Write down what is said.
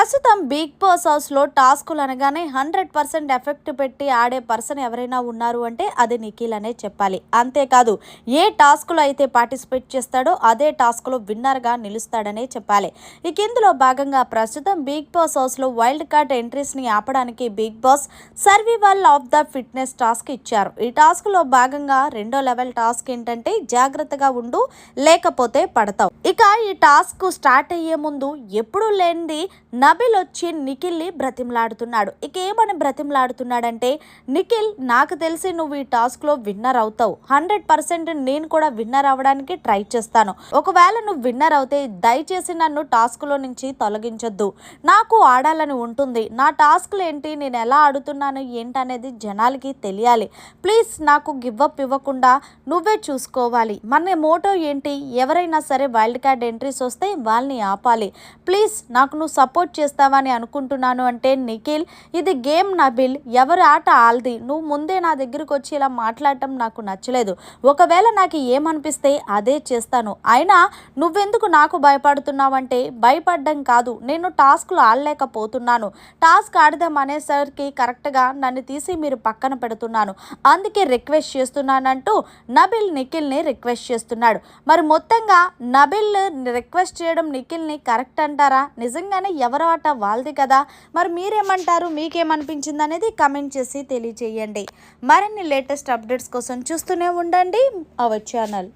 ప్రస్తుతం big boss హౌస్లో టాస్కులు అనగానే 100% ఎఫెక్ట్ పెట్టి ఆడే పర్సన్ ఎవరైనా ఉన్నారు అంటే అది నిఖిల్ అనే చెప్పాలి. అంతేకాదు ఏ టాస్కులో అయితే పార్టిసిపేట్ చేస్తాడో అదే టాస్క్లో విన్నర్గా నిలుస్తాడనే చెప్పాలి. ఇక ఇందులో భాగంగా ప్రస్తుతం బిగ్ బాస్ హౌస్లో వైల్డ్ కార్డ్ ఎంట్రీస్ని ఆపడానికి big boss survival of the fitness task ఇచ్చారు. ఈ టాస్క్లో భాగంగా 2వ లెవెల్ టాస్క్ ఏంటంటే జాగ్రత్తగా ఉండు లేకపోతే పడతావు. ఇక ఈ టాస్క్ స్టార్ట్ అయ్యే ముందు ఎప్పుడు లేనిది నబిల్ వచ్చి నిఖిల్ని బ్రతిమలాడుతున్నాడు. ఇక ఏమని బ్రతిమలాడుతున్నాడంటే, నిఖిల్ నాకు తెలిసి నువ్వు ఈ టాస్క్లో విన్నర్ అవుతావు, 100% నేను కూడా విన్నర్ అవ్వడానికి ట్రై చేస్తాను. ఒకవేళ నువ్వు విన్నర్ అవుతే దయచేసి నన్ను టాస్క్లో నుంచి తొలగించొద్దు. నాకు ఆడాలని ఉంటుంది. నా టాస్క్లు ఏంటి, నేను ఎలా ఆడుతున్నాను ఏంటనేది జనాలకి తెలియాలి. ప్లీజ్ నాకు గివ్అప్ ఇవ్వకుండా నువ్వే చూసుకోవాలి. మన మోటో ఏంటి, ఎవరైనా సరే వైల్డ్ కార్డ్ ఎంట్రీస్ వస్తే వాళ్ళని ఆపాలి. ప్లీజ్ నాకు నువ్వు సపోర్ట్ చేస్తావని అనుకుంటున్నాను అంటే, నిఖిల్ ఇది గేమ్ నబిల్, ఎవరి ఆట ఆల్ది. నువ్వు ముందే నా దగ్గరకు వచ్చి ఇలా మాట్లాడటం నాకు నచ్చలేదు. ఒకవేళ నాకు ఏమనిపిస్తే అదే చేస్తాను. అయినా నువ్వెందుకు నాకు భయపడుతున్నావంటే, భయపడ్డం కాదు, నేను టాస్క్లు ఆడలేకపోతున్నాను. టాస్క్ ఆడదాం అనేసరికి కరెక్ట్గా నన్ను తీసి మీరు పక్కన పెడుతున్నాను, అందుకే రిక్వెస్ట్ చేస్తున్నానంటూ నబిల్ నిఖిల్ని రిక్వెస్ట్ చేస్తున్నాడు. మరి మొత్తంగా నబిల్ రిక్వెస్ట్ చేయడం నిఖిల్ని కరెక్ట్ అంటారా? నిజంగానే ఎవరి ఆట వాళ్ళది కదా. మరి మీరేమంటారు, మీకేమనిపించింది అనేది కమెంట్ చేసి తెలియజేయండి. మరిన్ని లేటెస్ట్ అప్డేట్స్ కోసం చూస్తూనే ఉండండి అవర్ ఛానల్.